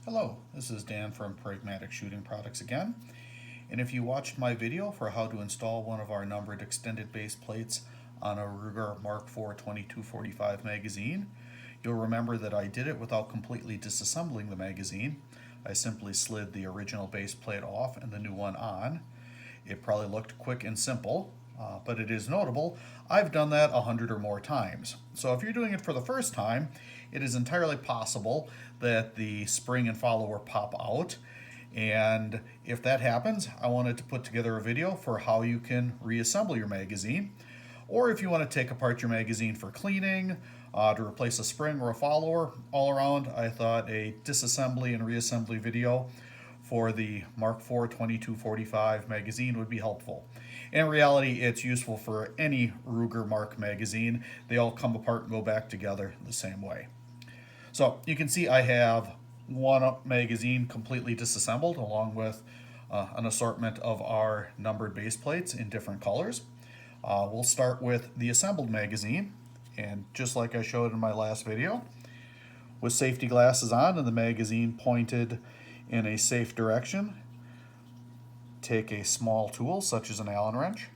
Hello, this is Dan from Pragmatic Shooting Products again. And if you watched my video for how to install one of our numbered extended base plates on a Ruger Mark IV 2245 magazine, you'll remember that I did it without completely disassembling the magazine. I simply slid the original base plate off and the new one on. It probably looked quick and simple, but it is notable I've done that 100 or more times. So if you're doing it for the first time, it is entirely possible that the spring and follower pop out. And if that happens, I wanted to put together a video for how you can reassemble your magazine. Or if you want to take apart your magazine for cleaning, to replace a spring or a follower, all around, I thought a disassembly and reassembly video for the Mark IV 2245 magazine would be helpful. In reality, it's useful for any Ruger Mark magazine. They all come apart and go back together the same way. So you can see I have one magazine completely disassembled along with an assortment of our numbered base plates in different colors. We'll start with the assembled magazine, and just like I showed in my last video, with safety glasses on and the magazine pointed in a safe direction, take a small tool such as an Allen wrench,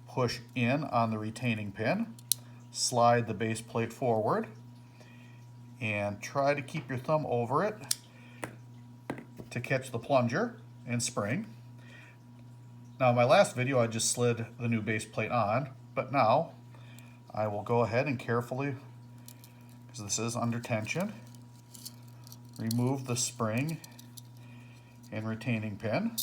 push in on the retaining pin, slide the base plate forward, and try to keep your thumb over it to catch the plunger and spring. Now in my last video I just slid the new base plate on, but now I will go ahead and carefully, because this is under tension, remove the spring and retaining pin.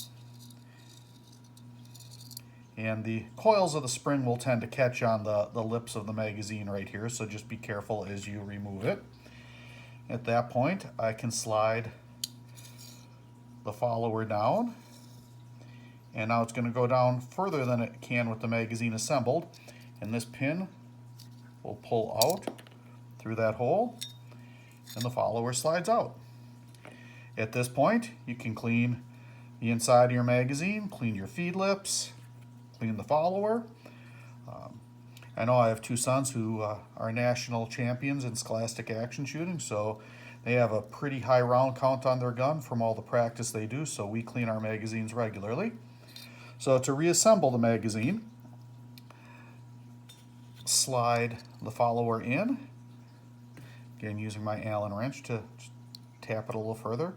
And the coils of the spring will tend to catch on the lips of the magazine right here, so just be careful as you remove it. At that point, I can slide the follower down, and now it's going to go down further than it can with the magazine assembled, and this pin will pull out through that hole, and the follower slides out. At this point, you can clean the inside of your magazine, clean your feed lips, clean the follower. I know I have two sons who are national champions in scholastic action shooting, so they have a pretty high round count on their gun from all the practice they do, so we clean our magazines regularly. So to reassemble the magazine, slide the follower in, again using my Allen wrench to tap it a little further,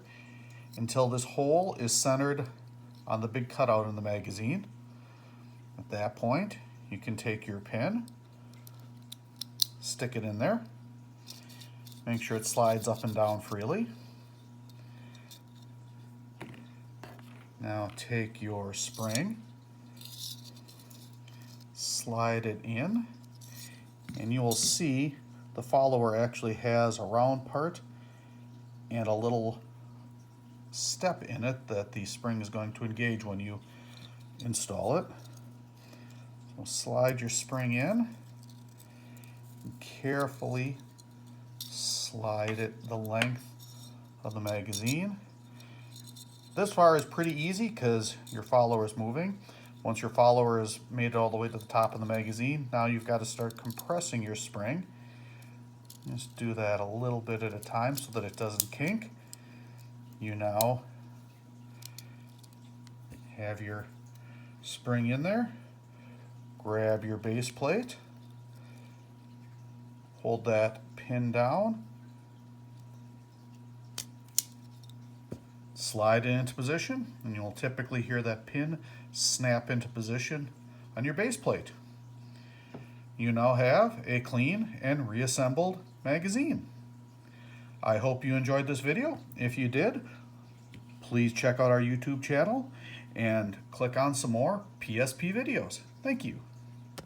until this hole is centered on the big cutout in the magazine. At that point, you can take your pin, stick it in there, make sure it slides up and down freely. Now take your spring, slide it in, and you will see the follower actually has a round part and a little step in it that the spring is going to engage when you install it. So slide your spring in and carefully slide it the length of the magazine. This far is pretty easy because your follower is moving. Once your follower has made it all the way to the top of the magazine, now you've got to start compressing your spring. Just do that a little bit at a time so that it doesn't kink. You now have your spring in there. Grab your base plate, hold that pin down, slide it into position, and you'll typically hear that pin snap into position on your base plate. You now have a clean and reassembled magazine. I hope you enjoyed this video. If you did, please check out our YouTube channel and click on some more PSP videos. Thank you.